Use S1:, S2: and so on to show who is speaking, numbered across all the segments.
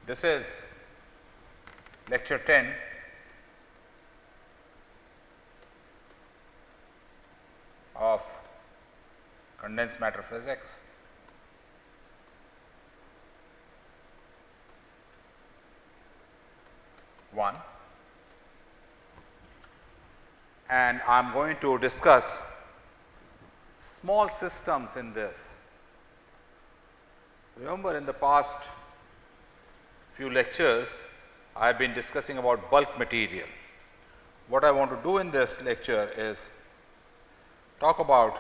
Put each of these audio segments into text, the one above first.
S1: This is lecture 10 of condensed matter physics. And I am going to discuss small systems in this. Remember, in the past few lectures I have been discussing about bulk material. What I want to do in this lecture is talk about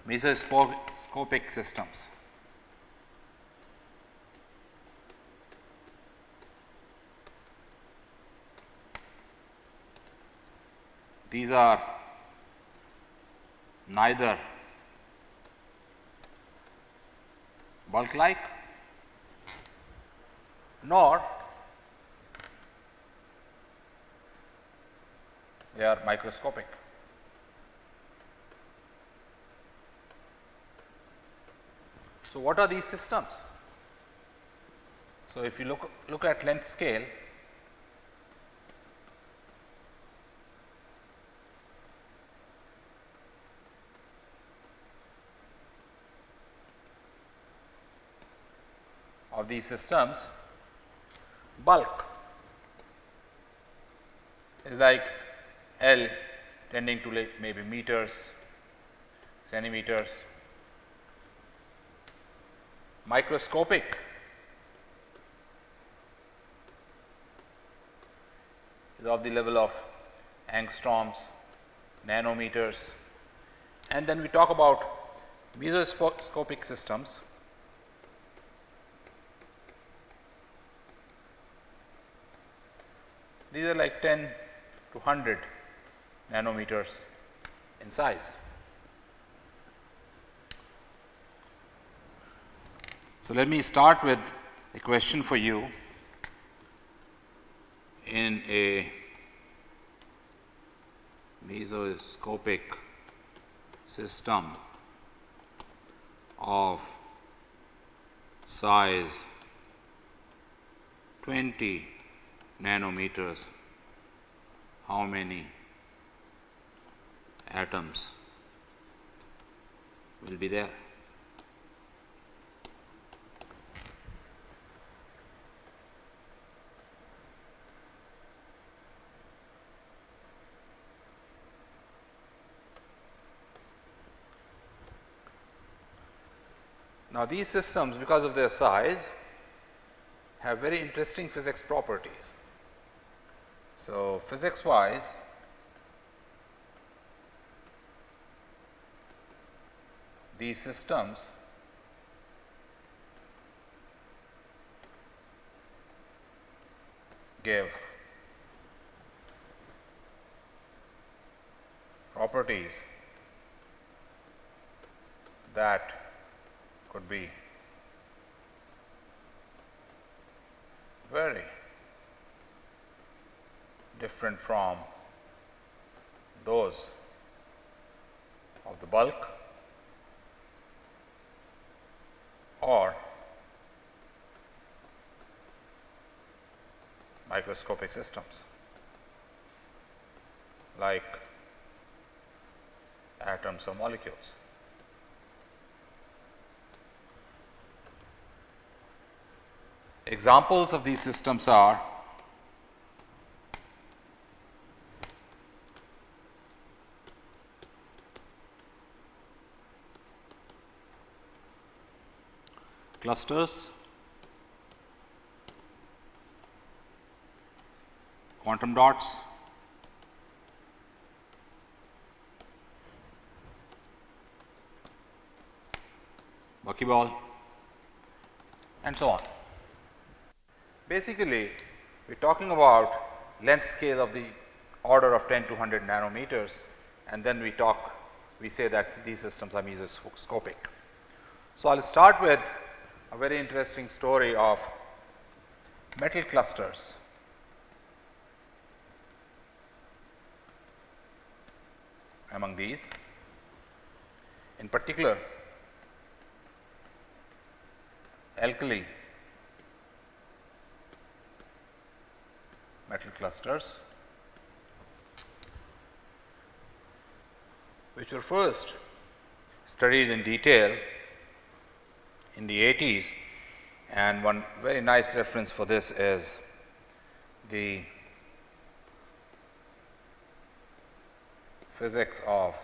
S1: mesoscopic systems. These are neither bulk-like nor they are microscopic. So, what are these systems? So, if you look at length scale, of these systems, bulk is like L tending to like maybe meters, centimeters. Microscopic is of the level of angstroms, nanometers, and then we talk about mesoscopic systems. These are like 10 to 100 nanometers in size. So, let me start with a question for you. In a mesoscopic system of size 20 nanometers, how many atoms will be there? Now, these systems, because of their size, have very interesting physics properties. So, physics wise, these systems give properties that could be very different from those of the bulk or microscopic systems like atoms or molecules. Examples of these systems are clusters, quantum dots, buckyball, and so on. Basically, we are talking about length scale of the order of 10 to 100 nanometers, and then we say that these systems are mesoscopic. So, I will start with a very interesting story of metal clusters. Among these, in particular, alkali metal clusters, which were first studied in detail in the 80s, and one very nice reference for this is the physics of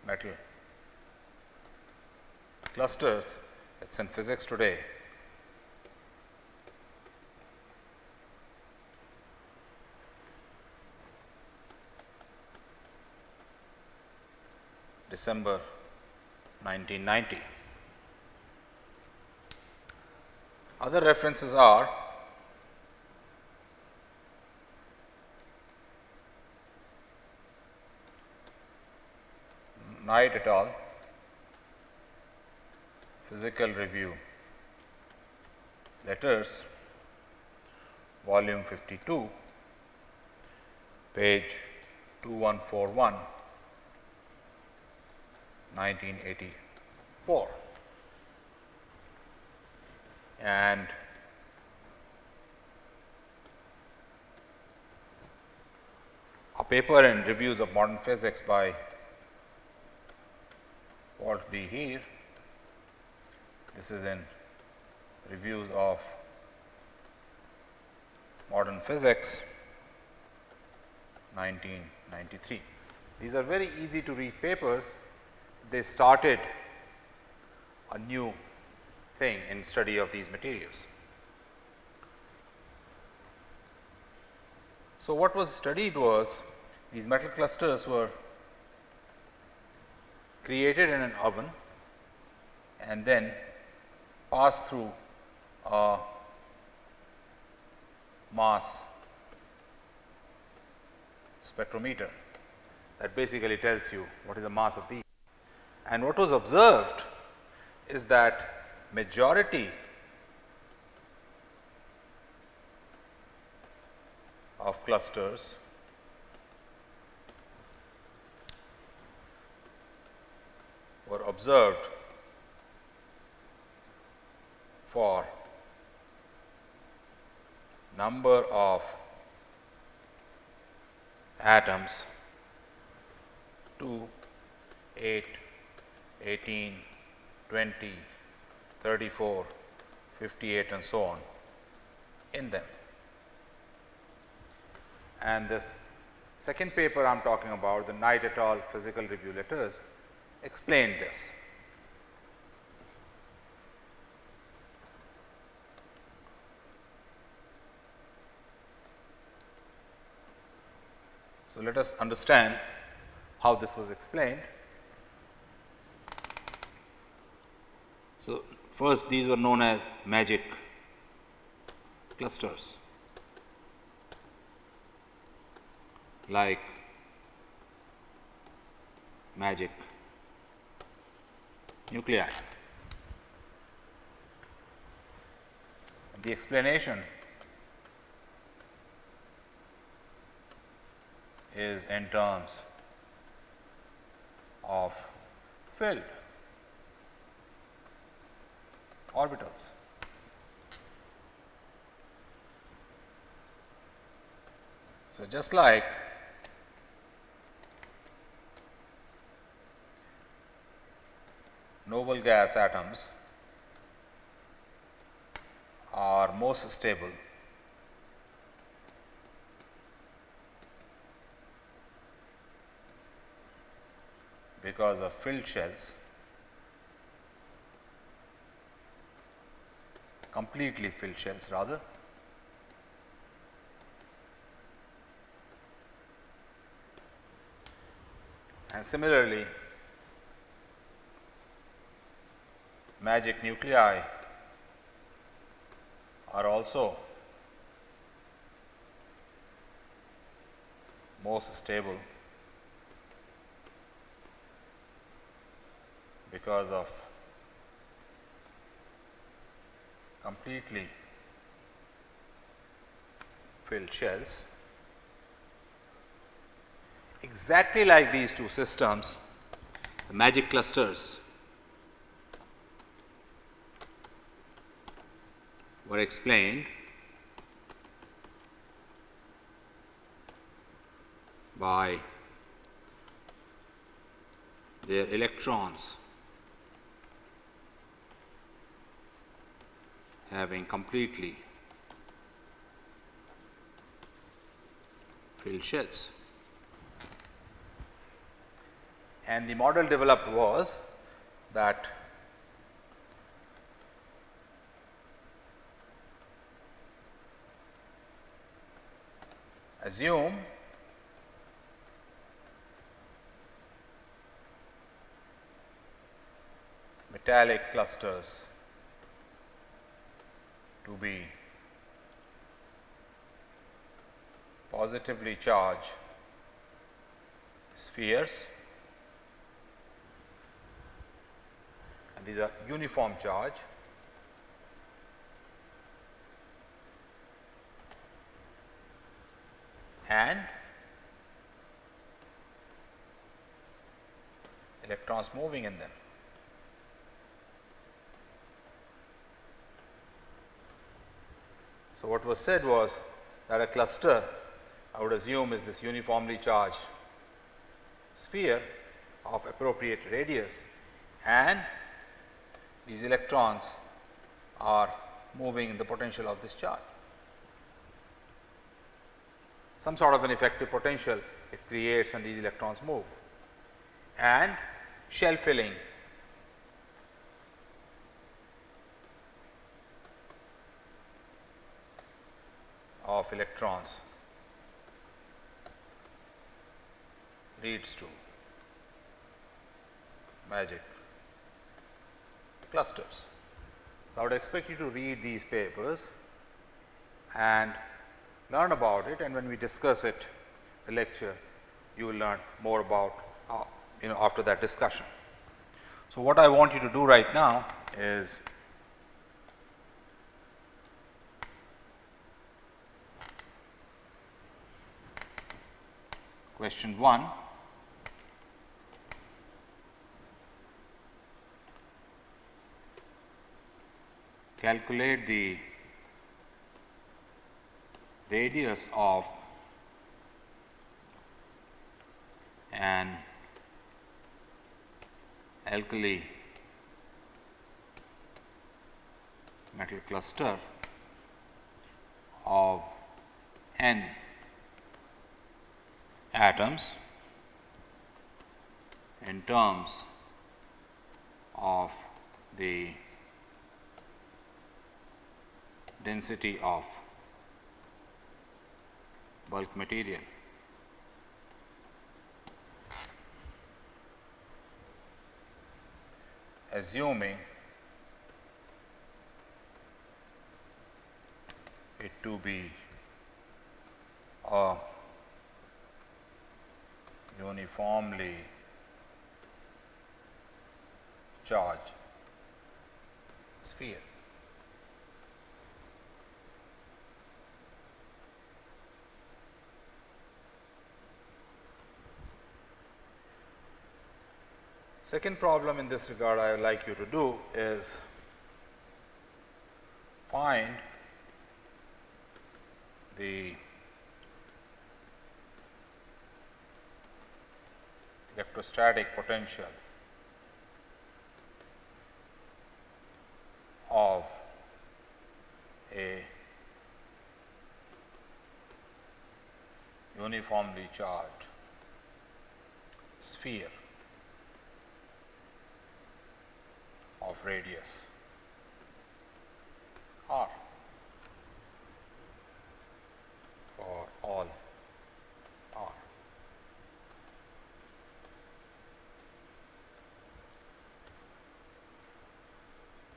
S1: metal clusters. It's in Physics Today. December 1990. Other references are Knight et al. Physical Review Letters, volume 52, page 2141, 1984, and a paper in Reviews of Modern Physics by Walt D. Heer. This is in Reviews of Modern Physics, 1993. These are very easy to read papers. They started a new thing in study of these materials. So, what was studied was these metal clusters were created in an oven and then passed through a mass spectrometer that basically tells you what is the mass of these. And what was observed is that majority of clusters were observed for number of atoms 2, 8, 18, 20, 34, 58 and so on in them. And this second paper I am talking about, the Knight et al. Physical Review Letters, explained this. So, let us understand how this was explained. So, first these were known as magic clusters, like magic nuclei. The explanation is in terms of filled orbitals. So, just like noble gas atoms are most stable because of filled shells, completely filled shells rather. And similarly, magic nuclei are also most stable because of completely filled shells. Exactly like these two systems, the magic clusters were explained by their electrons having completely filled shells. And the model developed was that assume metallic clusters to be positively charged spheres, and these are uniform charge, and electrons moving in them. So, what was said was that a cluster, I would assume, is this uniformly charged sphere of appropriate radius, and these electrons are moving in the potential of this charge. Some sort of an effective potential it creates, and these electrons move, and shell filling of electrons leads to magic clusters. So, I would expect you to read these papers and learn about it, and when we discuss it the lecture, you will learn more about after that discussion. So, what I want you to do right now is question 1. Calculate the radius of an alkali metal cluster of n atoms in terms of the density of bulk material. Assuming it to be a uniformly charged sphere. Second problem in this regard I would like you to do is find the electrostatic potential of a uniformly charged sphere of radius r for all r.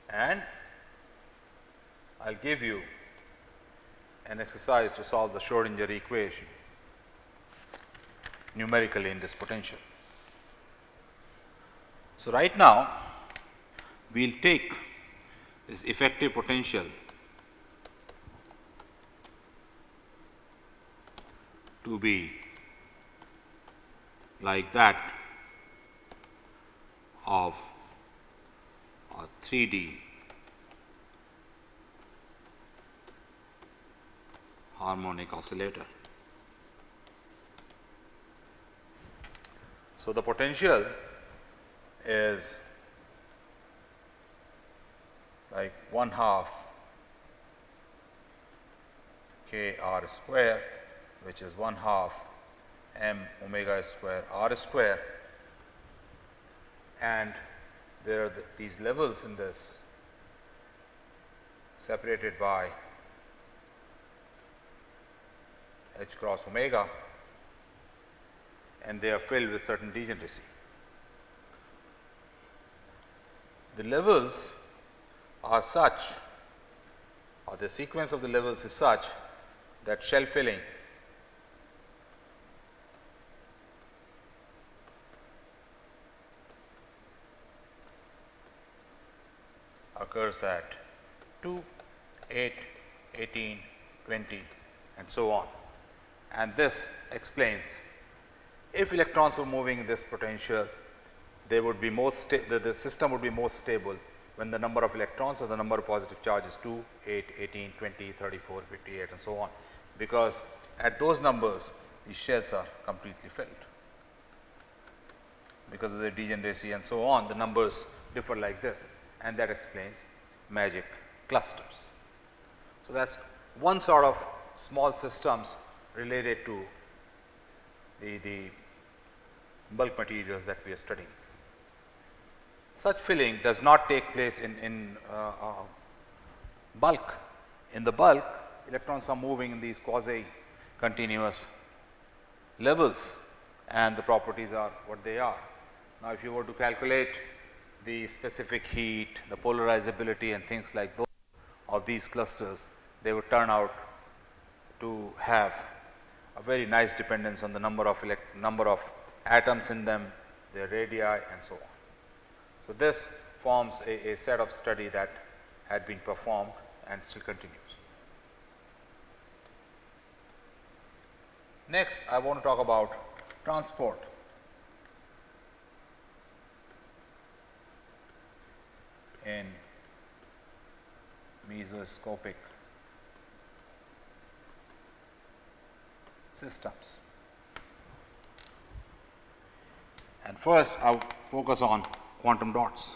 S1: And I'll give you an exercise to solve the Schrodinger equation numerically in this potential. So, right now we will take this effective potential to be like that of a 3D harmonic oscillator. So the potential is like 1/2 k r square, which is 1/2 m omega square r square, and there are these levels in this separated by h cross omega, and they are filled with certain degeneracy. The levels are such, or the sequence of the levels is such, that shell filling occurs at 2, 8, 18, 20 and so on. And this explains, if electrons were moving in this potential, they would be the system would be most stable when the number of electrons or the number of positive charges 2, 8, 18, 20, 34, 58 and so on, because at those numbers these shells are completely filled. Because of the degeneracy and so on, the numbers differ like this, and that explains magic clusters. So that's one sort of small systems related to the bulk materials that we are studying. Such filling does not take place in bulk. In the bulk, electrons are moving in these quasi-continuous levels, and the properties are what they are. Now, if you were to calculate the specific heat, the polarizability and things like those of these clusters, they would turn out to have a very nice dependence on the number of atoms in them, their radii and so on. So this forms a set of study that had been performed and still continues. Next, I want to talk about transport. In mesoscopic systems. And first, I'll focus on quantum dots.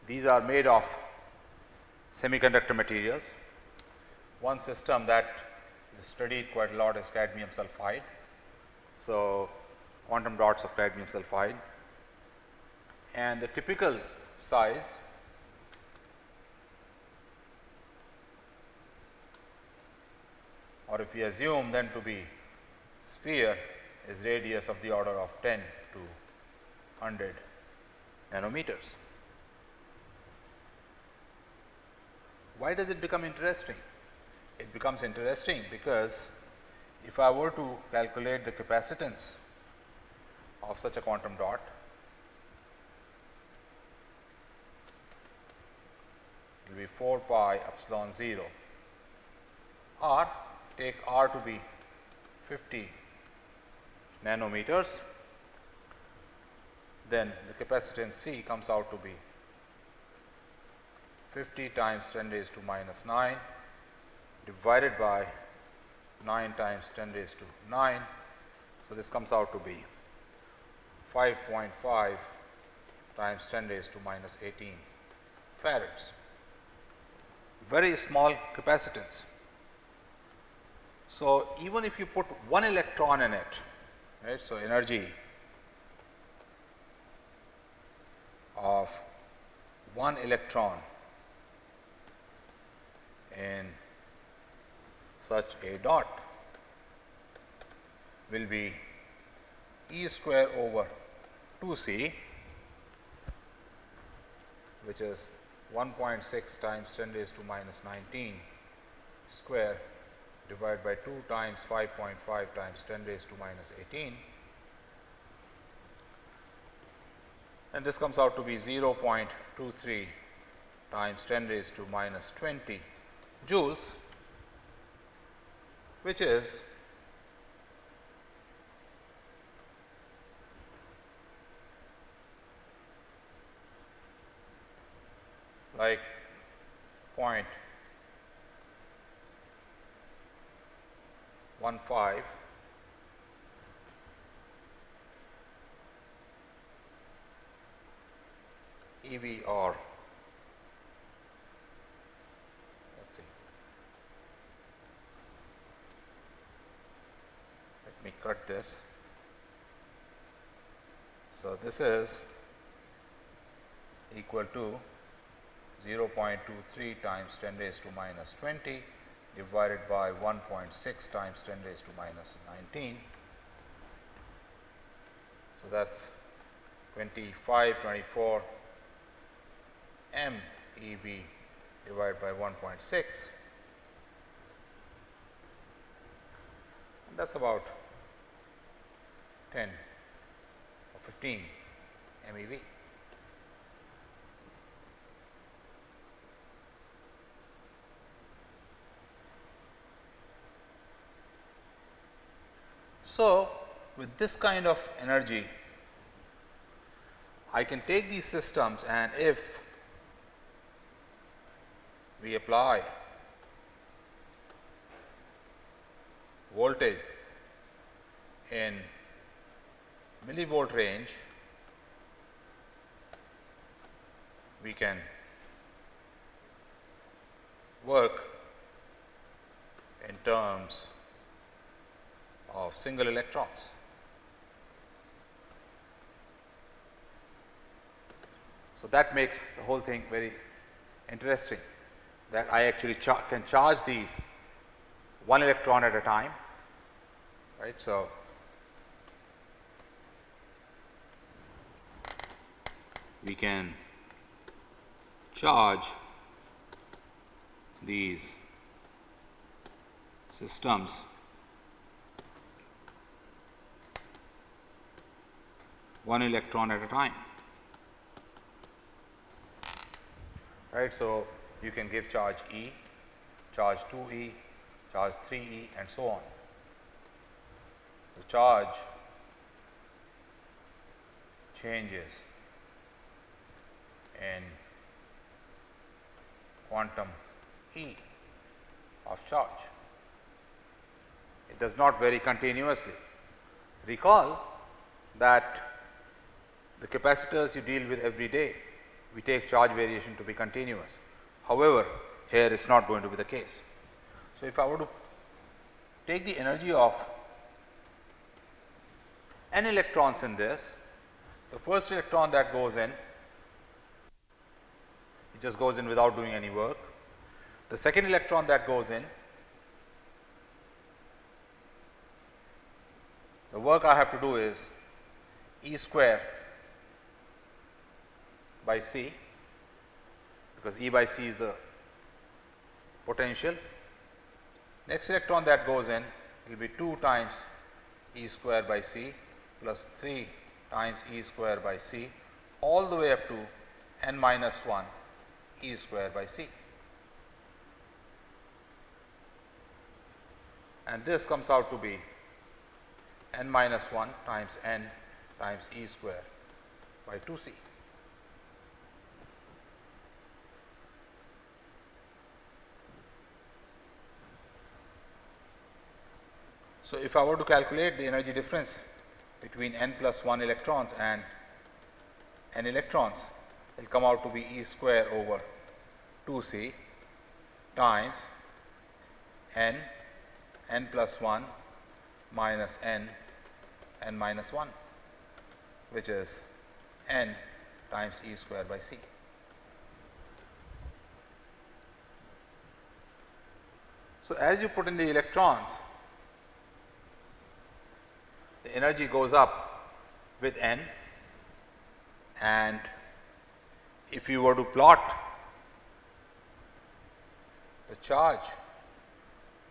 S1: These are made of semiconductor materials. One system that is studied quite a lot is cadmium sulfide. So, quantum dots of cadmium sulfide, and the typical size or if we assume then to be sphere is radius of the order of 10 to 100 nanometers. Why does it become interesting? It becomes interesting because if I were to calculate the capacitance of such a quantum dot, it will be 4 pi epsilon 0 r, take r to be 50 nanometers, then the capacitance C comes out to be 50 times 10 raised to minus 9 divided by 9 times 10 raised to 9. So, this comes out to be 5.5 times 10 raised to minus 18 farads. Very small capacitance. So, even if you put one electron in it, right, so energy of one electron in such a dot will be E square over 2c, which is 1.6 times 10 raised to minus 19 square divided by 2 times 5.5 times 10 raised to minus 18, and this comes out to be 0.23 times 10 raised to minus 20 joules, which is like 0.15 EV, or let's see, let me cut this. So, this is equal to 0.23 times 10 raised to minus 20 divided by 1.6 times 10 raised to minus 19. So, that is 2524 MeV divided by 1.6, and that is about 10 or 15 MeV. So, with this kind of energy, I can take these systems, and if we apply voltage in millivolt range, we can work in terms of single electrons. So, that makes the whole thing very interesting, that I actually can charge these one electron at a time, right. So, we can charge these systems one electron at a time, right. So, you can give charge E, charge 2E, charge 3E, and so on. The charge changes in quantum E of charge. It does not vary continuously. Recall that the capacitors you deal with every day, we take charge variation to be continuous. However, here it is not going to be the case. So, if I were to take the energy of n electrons in this, the first electron that goes in, it just goes in without doing any work. The second electron that goes in, the work I have to do is E square by C, because E by C is the potential. Next electron that goes in will be 2 times E square by C plus 3 times E square by C, all the way up to n minus 1 E square by C. And this comes out to be n minus 1 times n times E square by 2C. So, if I were to calculate the energy difference between n plus 1 electrons and n electrons, it will come out to be E square over 2C times n plus 1 minus n minus 1, which is n times E square by C. So, as you put in the electrons, the energy goes up with n, and if you were to plot the charge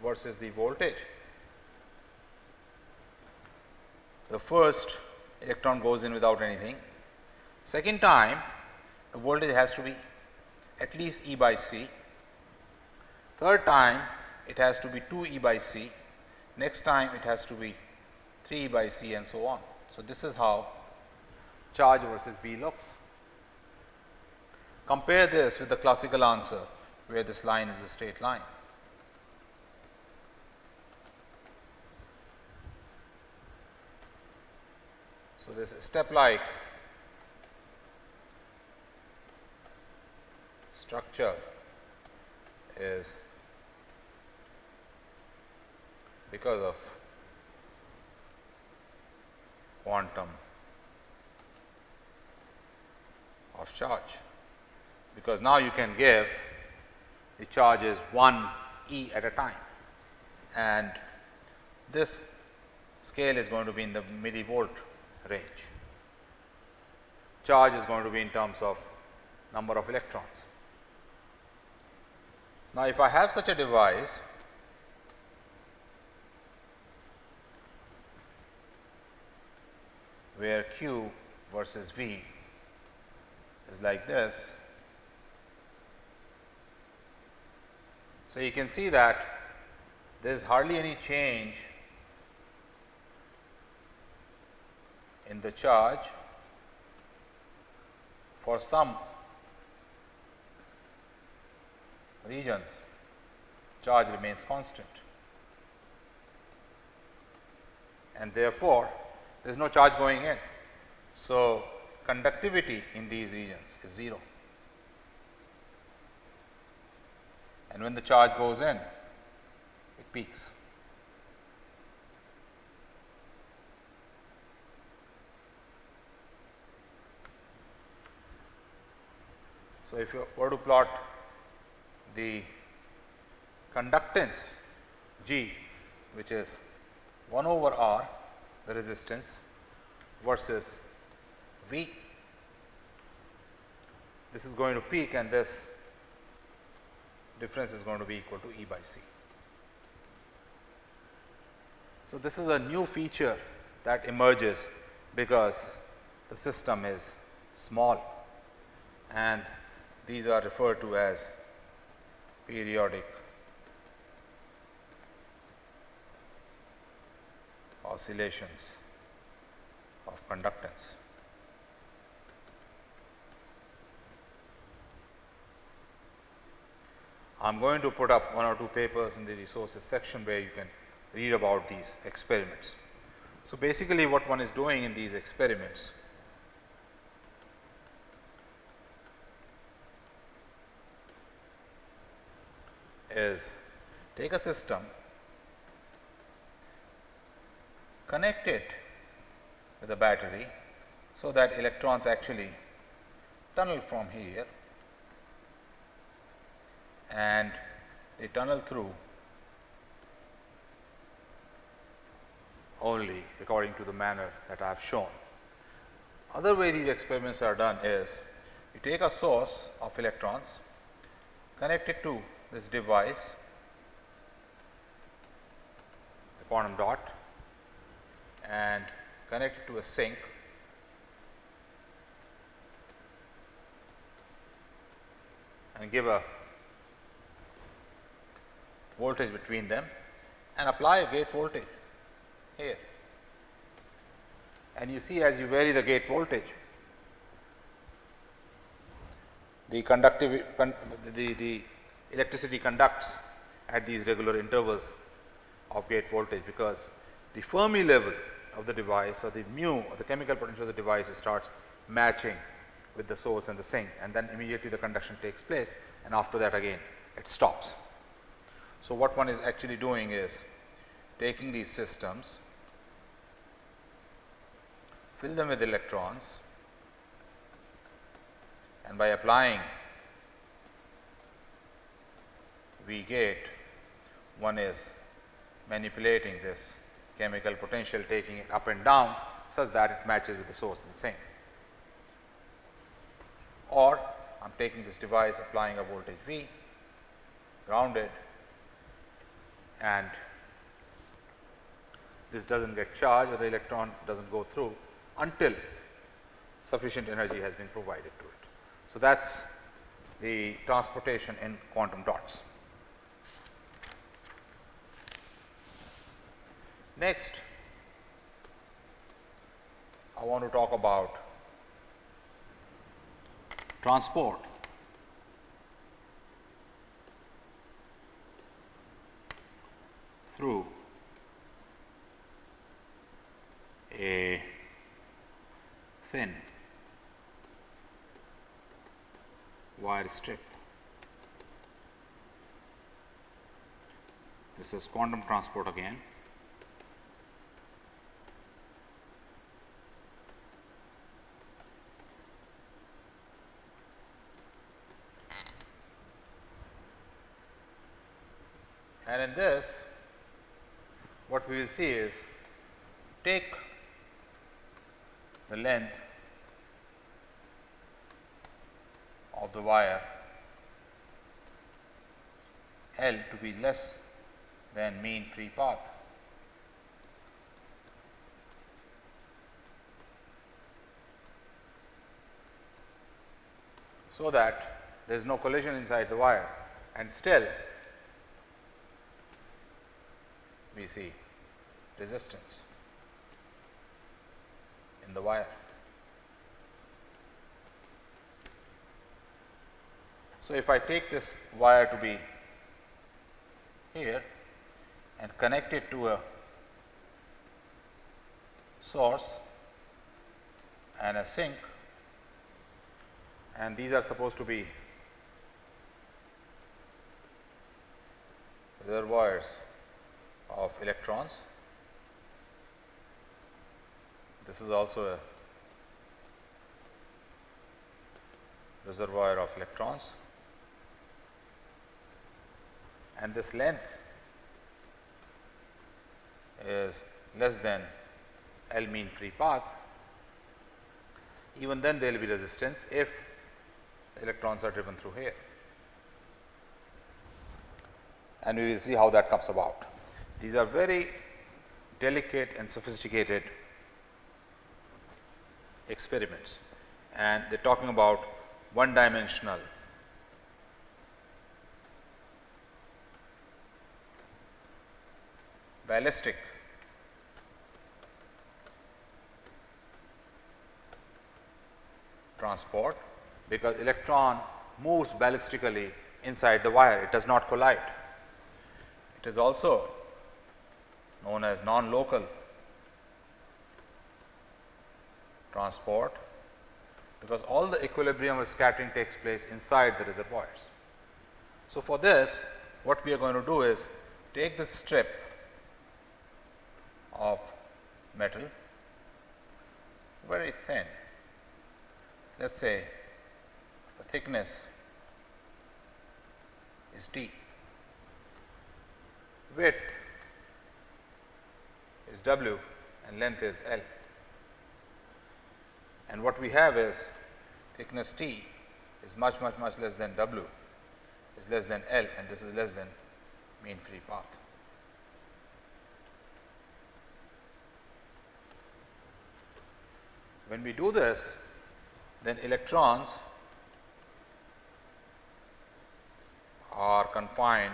S1: versus the voltage, the first electron goes in without anything. Second time, the voltage has to be at least E by C. Third time, it has to be 2 E by C. Next time, it has to be 3 E by C, and so on. So, this is how charge versus V looks. Compare this with the classical answer where this line is a straight line. So, this step-like structure is because of quantum of charge, because now you can give the charge is 1 e at a time, and this scale is going to be in the millivolt range. Charge is going to be in terms of number of electrons. Now, if I have such a device, where Q versus V is like this, so you can see that there is hardly any change in the charge. For some regions, charge remains constant, and therefore, there is no charge going in. So, conductivity in these regions is 0, and when the charge goes in, it peaks. So, if you were to plot the conductance G, which is 1 over R, the resistance, versus V, this is going to peak, and this difference is going to be equal to E by C. So, this is a new feature that emerges because the system is small, and these are referred to as periodic oscillations of conductance. I am going to put up 1 or 2 papers in the resources section where you can read about these experiments. So, basically what one is doing in these experiments is take a system, connect it with a battery, so that electrons actually tunnel from here, and they tunnel through only according to the manner that I have shown. Other way these experiments are done is you take a source of electrons, connect it to this device, the quantum dot, and connect it to a sink, and give a voltage between them, and apply a gate voltage here. And you see, as you vary the gate voltage, the electricity conducts at these regular intervals of gate voltage, because the Fermi level of the device, or the mu, or the chemical potential of the device, starts matching with the source and the sink, and then immediately the conduction takes place, and after that again it stops. So, what one is actually doing is taking these systems, fill them with electrons, and by applying V gate, one is manipulating this chemical potential, taking it up and down such that it matches with the source and the sink. Or I am taking this device, applying a voltage V, grounded, and this does not get charged, or the electron does not go through until sufficient energy has been provided to it. So, that is the transportation in quantum dots. Next, I want to talk about transport a thin wire strip. This is quantum transport again. And in this, what we will see is, take the length of the wire L to be less than mean free path. So that there is no collision inside the wire, and still we see resistance in the wire. So, if I take this wire to be here and connect it to a source and a sink, and these are supposed to be reservoirs of electrons. This is also a reservoir of electrons, and this length is less than L mean free path. Even then there will be resistance if electrons are driven through here, and we will see how that comes about. These are very delicate and sophisticated experiments, and they are talking about one dimensional ballistic transport, because electron moves ballistically inside the wire, it does not collide. It is also known as non-local transport, because all the equilibrium of scattering takes place inside the reservoirs. So, for this, what we are going to do is take this strip of metal, very thin, let us say the thickness is d, width is w, and length is L. And what we have is thickness T is much less than W, is less than L, and this is less than mean free path. When we do this, then electrons are confined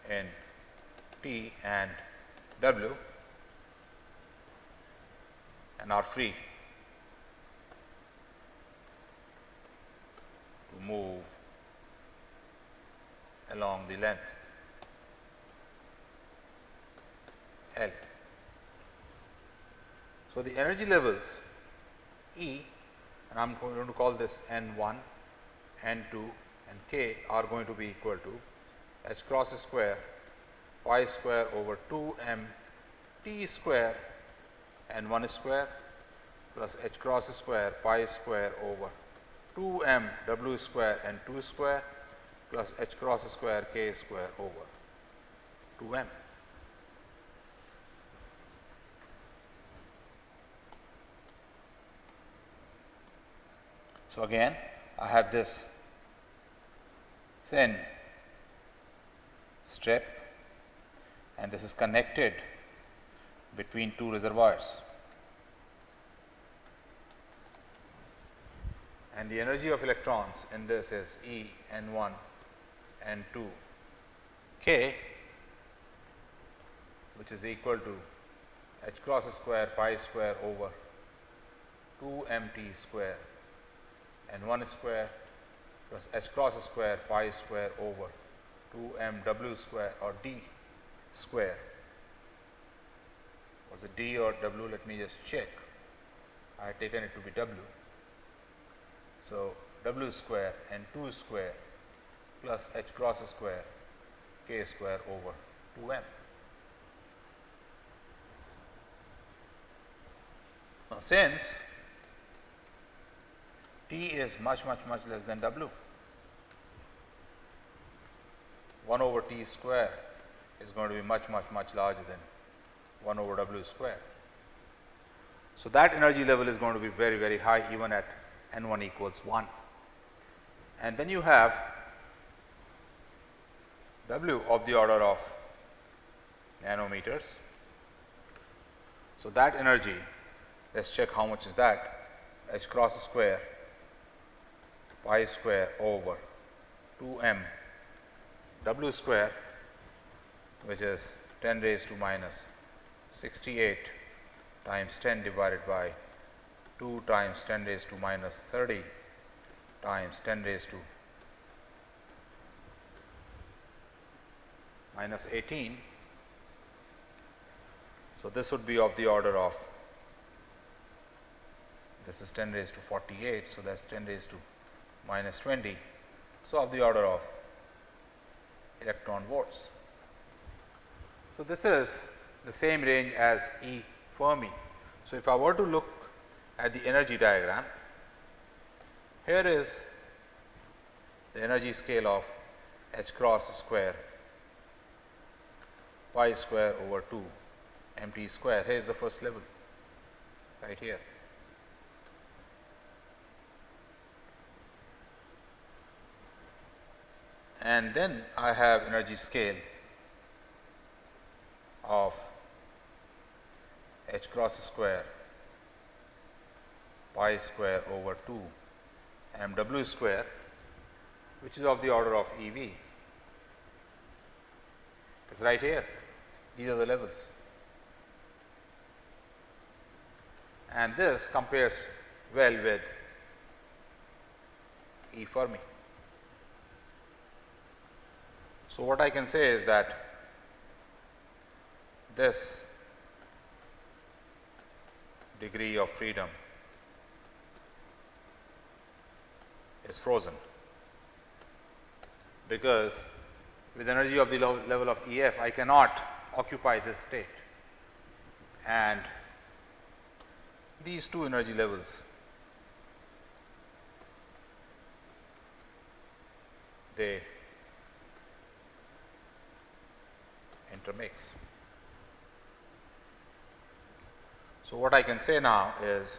S1: in T and W and are free to move along the length L. So, the energy levels E, and I am going to call this N1, N2 and K, are going to be equal to h cross square pi square over 2 m T square N1 square plus h cross square pi square over 2 m W square N2 square plus h cross square K square over 2 m. So, again I have this thin strip, and this is connected between two reservoirs, and the energy of electrons in this is E N1 N2 K, which is equal to h cross square pi square over 2 m T square N1 square plus h cross square pi square over 2 m W square or D square Was it D or W? Let me just check. I had taken it to be W. So, W square N2 square plus H cross square K square over 2m. Now, since T is much less than W, 1 over T square is going to be much larger than 1 over W square. So, that energy level is going to be very high even at N1 equals 1. And then you have W of the order of nanometers. So, that energy, let us check how much is that. H cross square pi square over 2m W square, which is 10 raised to minus 68 times 10 divided by 2 times 10 raised to minus 30 times 10 raised to minus 18. So, this would be of the order of, this is 10 raised to 48. So, that is 10 raised to minus 20. So, of the order of electron volts. So, this is the same range as E Fermi. So, if I were to look at the energy diagram, here is the energy scale of H cross square pi square over 2 mt square. Here is the first level right here. And then I have energy scale of H cross square pi square over 2 mw square, which is of the order of EV. It's right here. These are the levels. And this compares well with E Fermi. So, what I can say is that this degree of freedom is frozen, because with energy of the level of EF I cannot occupy this state, and these two energy levels, they intermix. So, what I can say now is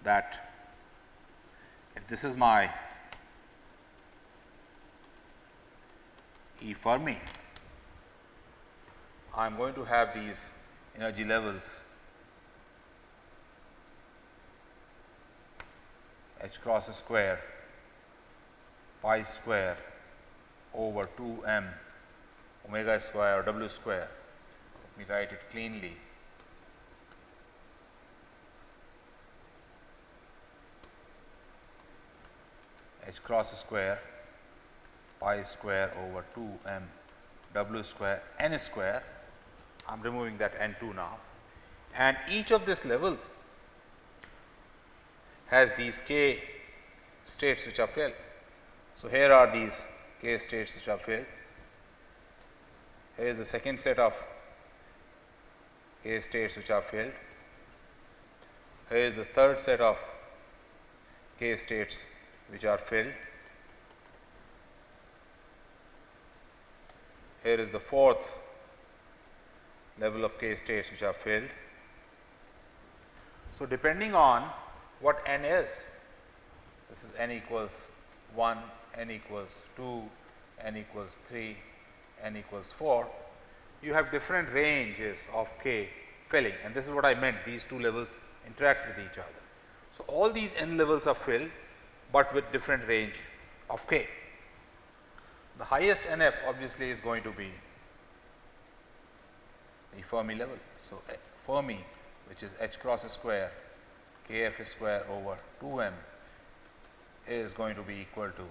S1: that if this is my E Fermi, I am going to have these energy levels H cross square pi square over 2m omega square or W square. Let me write it cleanly. H cross square pi square over 2m W square n square. I am removing that n2 now, and each of this level has these k states which are filled. So, here are these k states which are filled. Here is the second set of k states which are filled. Here is the third set of k states which are filled. Here is the fourth level of k states which are filled. So, depending on what n is, this is n equals 1, n equals 2, n equals 3, n equals 4, you have different ranges of k filling, and this is what I meant, these two levels interact with each other. So, all these n levels are filled, but with different range of k. The highest NF obviously is going to be the Fermi level. So, Fermi, which is H cross square kF square over 2m, is going to be equal to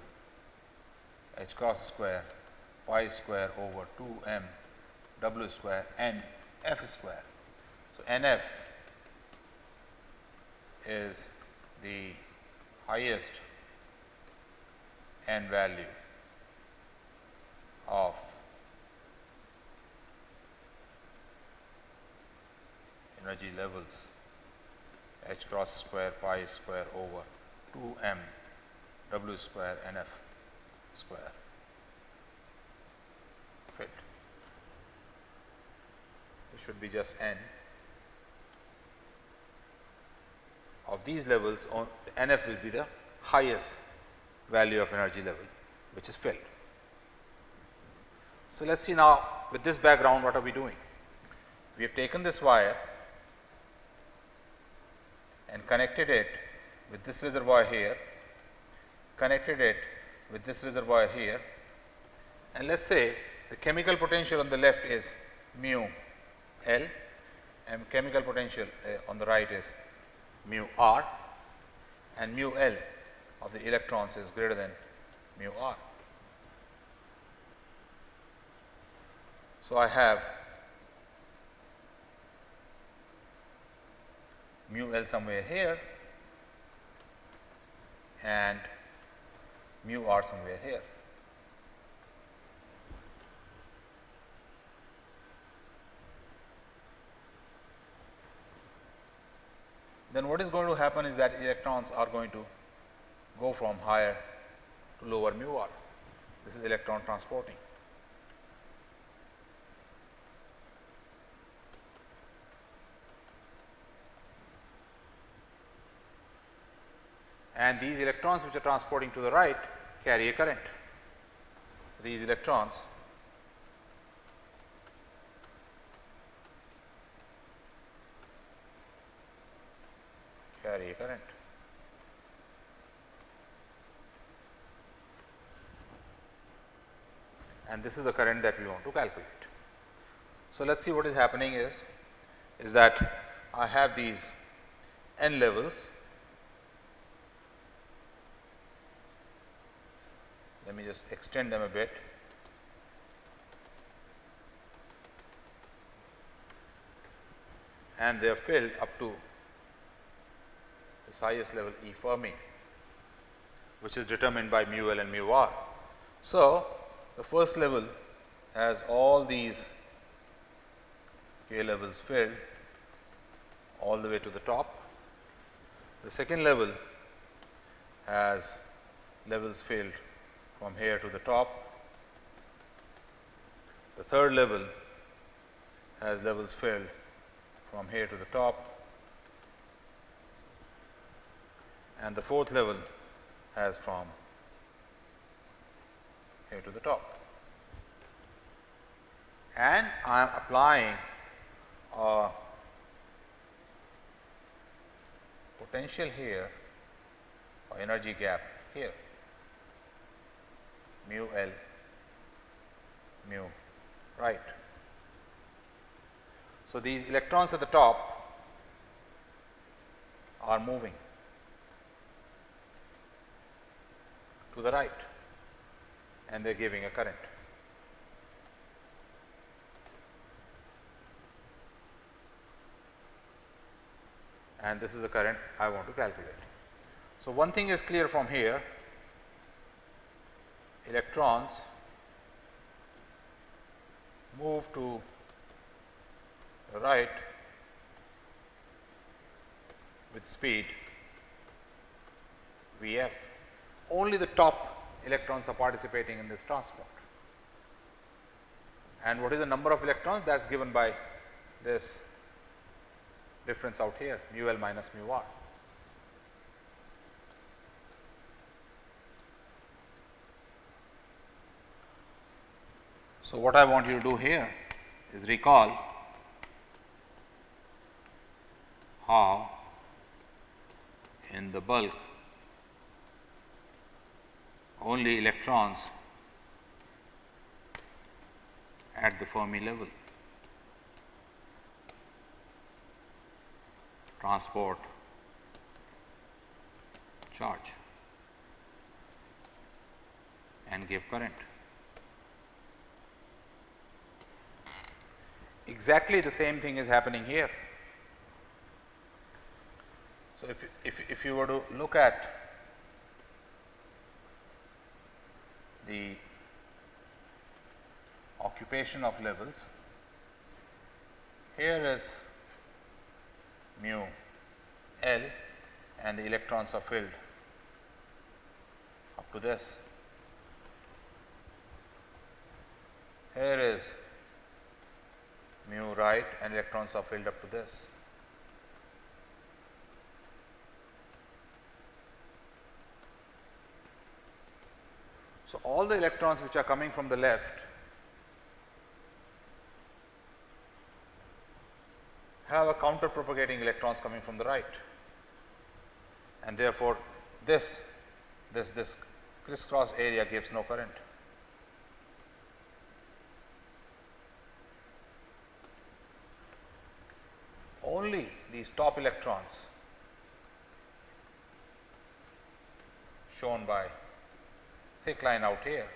S1: H cross square pi square over 2m w square n f square. So, nf is the highest n value of energy levels h cross square pi square over 2m w square nf square fit. It should be just n. Of these levels, nf will be the highest value of energy level which is filled. So, let us see now with this background what are we doing. We have taken this wire and connected it with this reservoir here, connected it with this reservoir here, and let us say the chemical potential on the left is mu L and chemical potential on the right is mu R, and mu L of the electrons is greater than mu R. So, I have mu L somewhere here and mu R somewhere here. Then what is going to happen is that electrons are going to go from higher to lower mu R. This is electron transporting. And these electrons which are transporting to the right carry a current. These electrons carry a current. And this is the current that we want to calculate. So, let us see what is happening is that I have these n levels. Let me just extend them a bit. And they are filled up to this highest level E Fermi, which is determined by mu L and mu R. So, the first level has all these K levels filled all the way to the top. The second level has levels filled from here to the top. The third level has levels filled from here to the top, and the fourth level has from here to the top. And I am applying a potential here or energy gap here, mu L, mu right. So, these electrons at the top are moving to the right and they are giving a current. And this is the current I want to calculate. So, one thing is clear from here: electrons move to the right with speed Vf. Only the top electrons are participating in this transport. And what is the number of electrons? That is given by this difference out here, mu L minus mu R. So, what I want you to do here is recall how in the bulk only electrons at the Fermi level transport charge and give current. exactly the same thing is happening here. So, if you were to look at the occupation of levels, here is mu L and the electrons are filled up to this. Here is mu right and electrons are filled up to this. So, all the electrons which are coming from the left have a counter propagating electrons coming from the right, and therefore, this crisscross area gives no current. Only these top electrons shown by thick line out here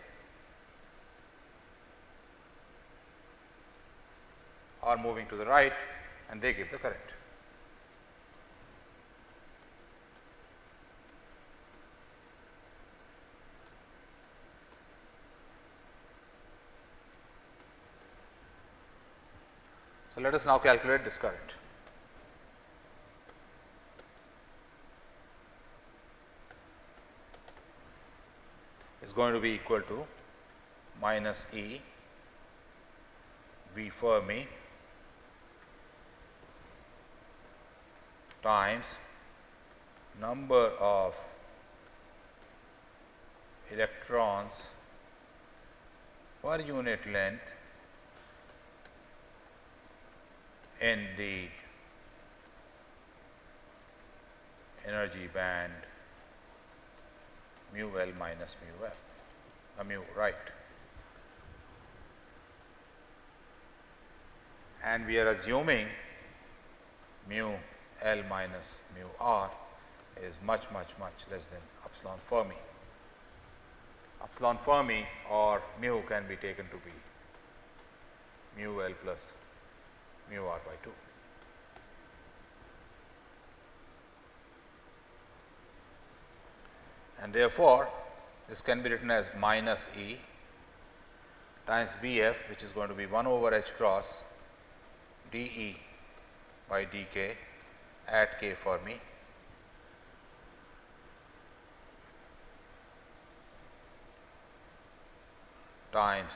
S1: are moving to the right, and they give the current. So, let us now calculate this current. Is going to be equal to minus E V Fermi times number of electrons per unit length in the energy band mu L minus mu F, mu right. And we are assuming mu L minus mu R is much less than epsilon Fermi. Epsilon Fermi or mu can be taken to be mu L plus mu R by 2. And therefore, this can be written as minus E times V f, which is going to be 1 over h cross d E by d k at k Fermi times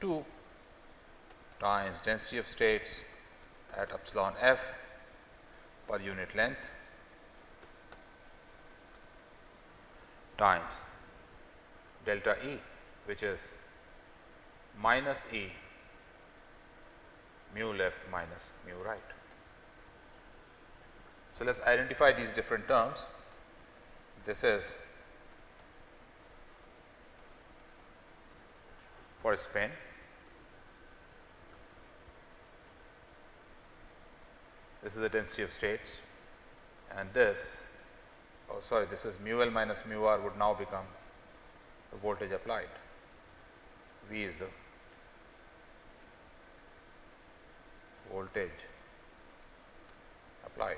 S1: 2 times density of states at epsilon f per unit length times delta E, which is minus E mu left minus mu right. So, let us identify these different terms. This is for spin, this is the density of states, and this, oh sorry, this is mu L minus mu R would now become the voltage applied. V is the voltage applied.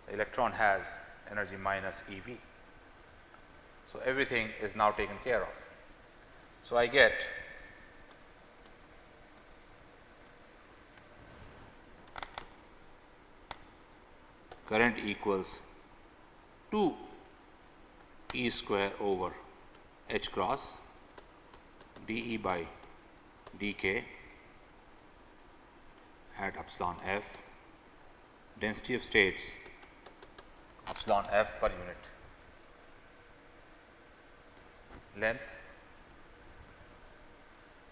S1: The electron has energy minus EV. So, everything is now taken care of. So, I get current equals 2 E square over h cross dE by dk at epsilon f, density of states epsilon f per unit length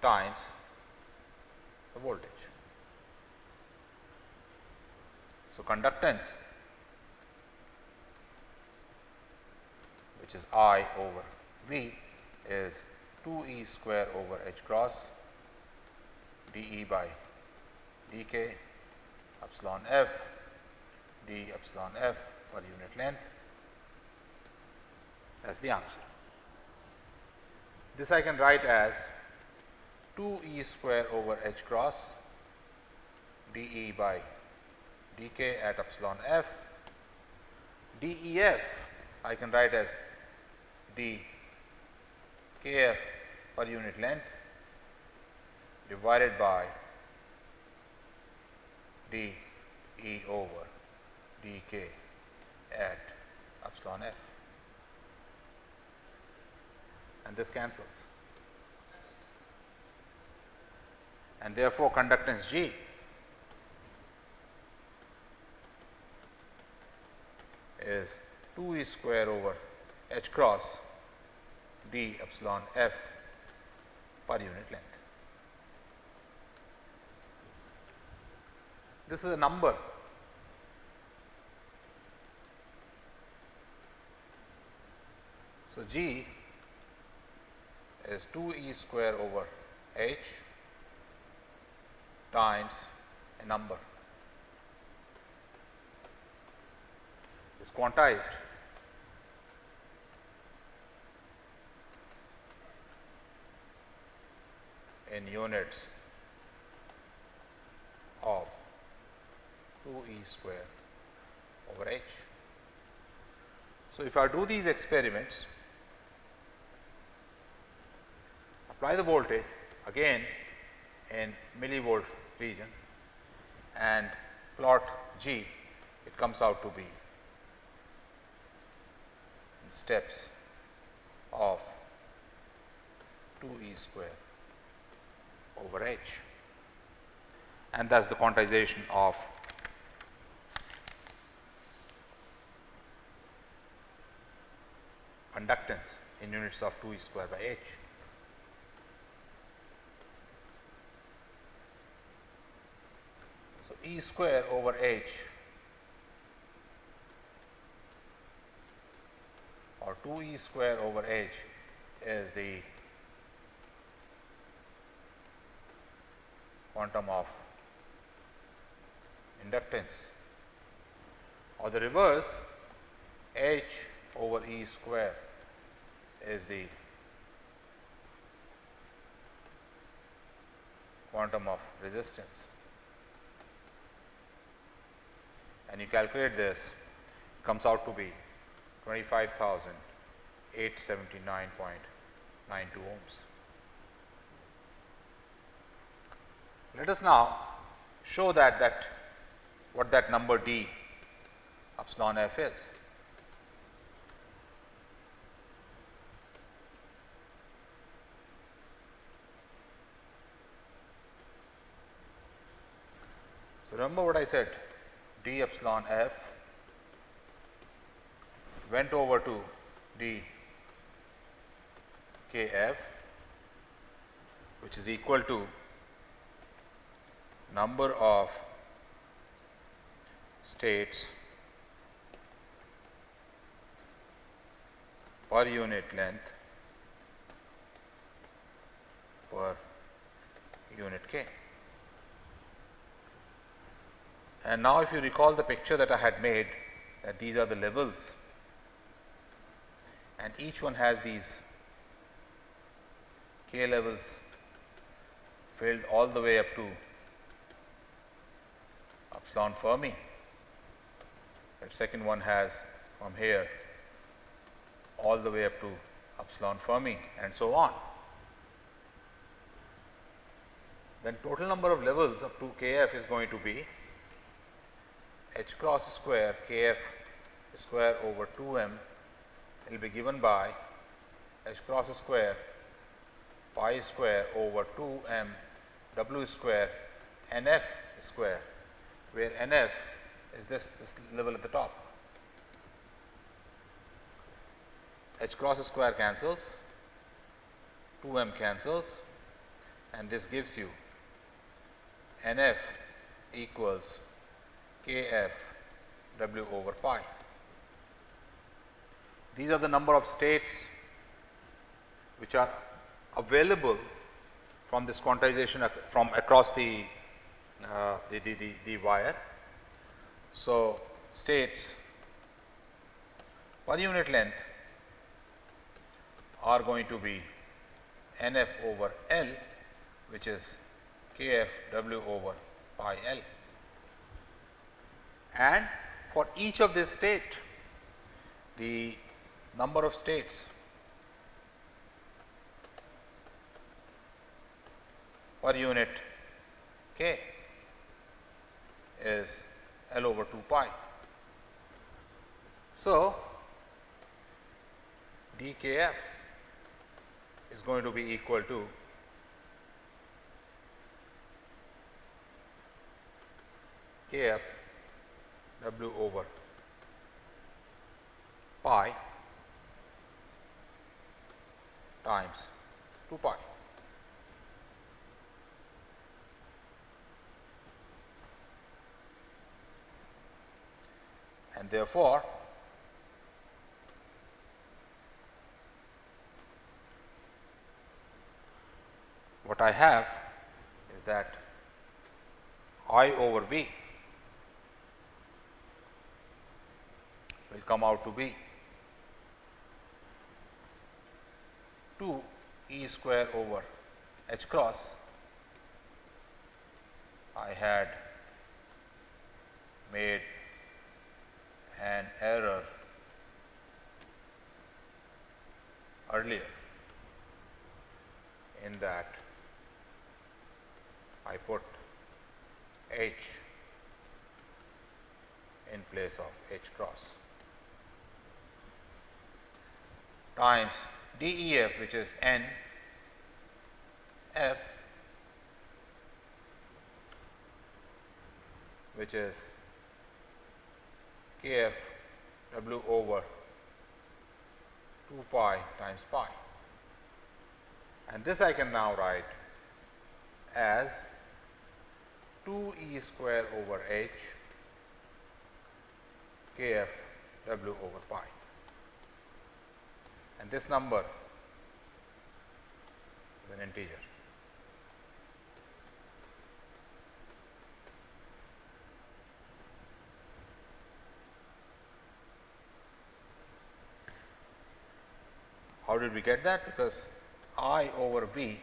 S1: times the voltage. So, conductance, which is I over V, is 2 E square over h cross dE by dk epsilon f d epsilon f per unit length. That is the answer. This I can write as 2 E square over H cross dE by dk at epsilon f. dEf I can write as dkf per unit length divided by dE over dk at epsilon f, and this cancels, and therefore conductance G is 2 E square over H cross d epsilon f per unit length. This is a number. So, G is 2 E square over H times a number. It's quantized. In units of 2 E square over H. So, if I do these experiments, apply the voltage again in millivolt region and plot G, it comes out to be steps of 2 E square over H, and that is the quantization of conductance in units of 2 E square by H. So, E square over H or 2 E square over H is the quantum of inductance, or the reverse, H over E square is the quantum of resistance, and you calculate this, it comes out to be 25,879.92 ohms. Let us now show that what that number d epsilon f is. So, remember what I said, d epsilon f went over to d kf, which is equal to number of states per unit length per unit k. And now, if you recall the picture that I had made, that these are the levels and each one has these k levels filled all the way up to epsilon Fermi. That second one has from here all the way up to epsilon Fermi, and so on. Then total number of levels up to kf is going to be h cross square kf square over 2m will be given by h cross square pi square over 2m w square nf square, where nf is this level at the top. H cross square cancels, 2m cancels, and this gives you nf equals kf w over pi. These are the number of states which are available from this quantization from across the wire. So, states per unit length are going to be nf over L, which is kf w over pi L. And for each of this state, the number of states per unit k is L over 2 pi. So, dkf is going to be equal to kf w over pi times 2 pi. And therefore, what I have is that I over V will come out to be 2 E square over H cross. I had made an error earlier in that I put H in place of H cross times DEF, which is N F, which is kf w over 2 pi times pi. And this I can now write as 2 E square over H kf w over pi. And this number is an integer. How did we get that? Because I over V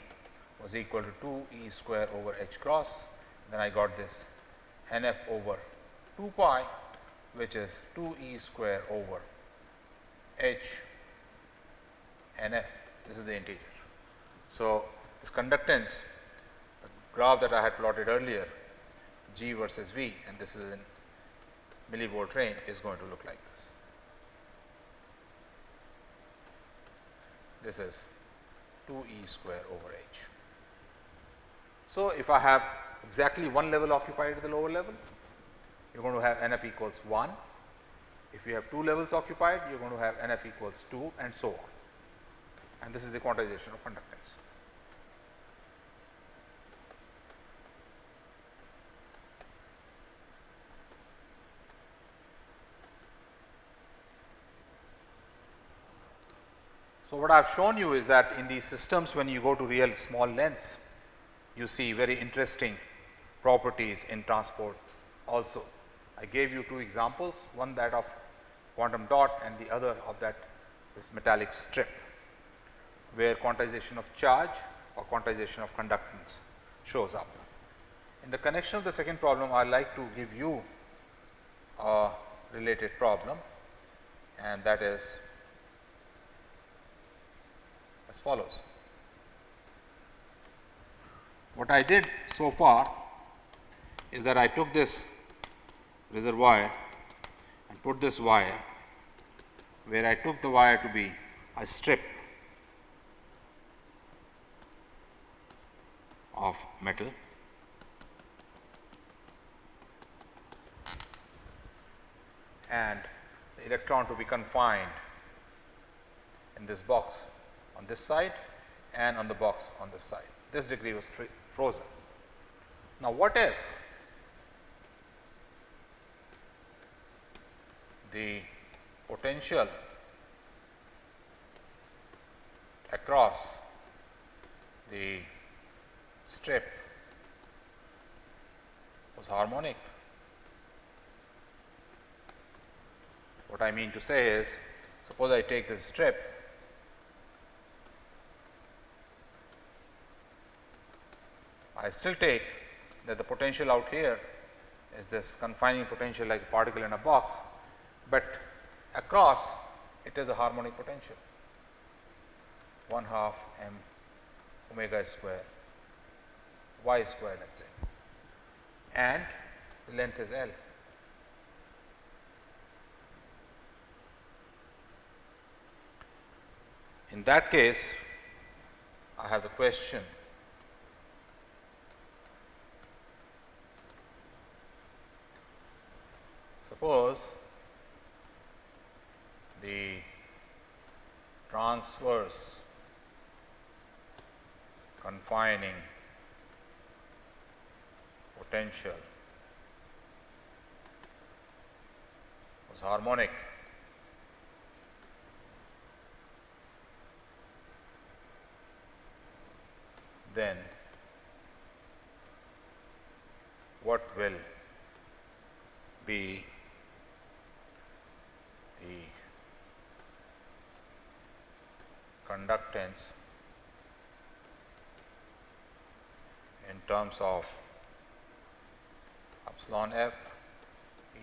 S1: was equal to 2 E square over H cross. Then I got this NF over 2 pi, which is 2 E square over H NF. This is the integer. So, this conductance, the graph that I had plotted earlier, G versus V, and this is in millivolt range, is going to look like this. This is 2 E square over H. So, if I have exactly one level occupied at the lower level, you are going to have NF equals 1. If you have two levels occupied, you are going to have NF equals 2, and so on. And this is the quantization of conductance. So, what I have shown you is that in these systems, when you go to real small lengths, you see very interesting properties in transport also. I gave you two examples, one that of quantum dot and the other of that this metallic strip, where quantization of charge or quantization of conductance shows up. In the connection of the second problem, I would like to give you a related problem, and that is as follows. What I did so far is that I took this reservoir and put this wire, where I took the wire to be a strip of metal, and the electron to be confined in this box on this side and on the box on this side. This degree was frozen. Now, what if the potential across the strip was harmonic? What I mean to say is, suppose I take this strip I still take that the potential out here is this confining potential like a particle in a box, but across it is a harmonic potential 1/2 m omega square y square, let us say, and the length is L. In that case, I have the question, suppose the transverse confining potential was harmonic, then what will be the conductance in terms of epsilon f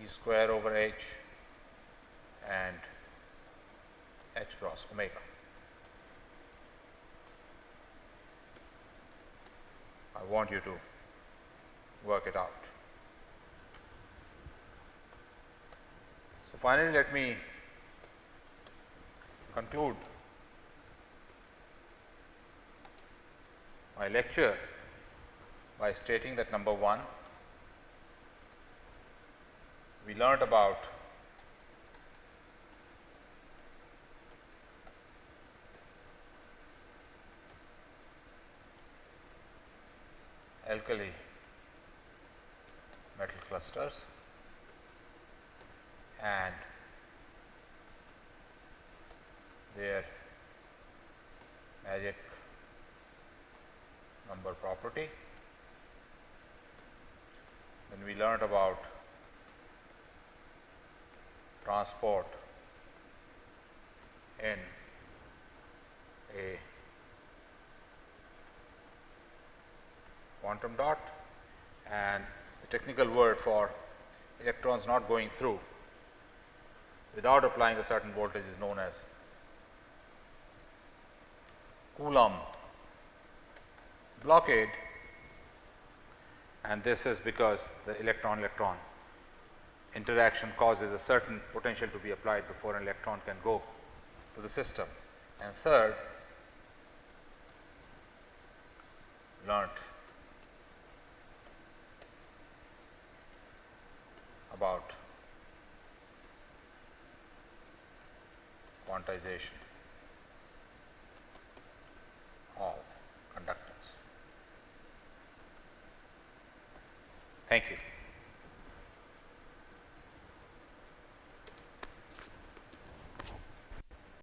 S1: E square over h and h cross omega. I want you to work it out. So, finally, let me conclude my lecture by stating that number 1, we learnt about alkali metal clusters and their magic number property. Then we learned about transport in a quantum dot, and the technical word for electrons not going through without applying a certain voltage is known as Coulomb blockade, and this is because the electron-electron interaction causes a certain potential to be applied before an electron can go to the system. And third, learnt about quantization of conductance. Thank you.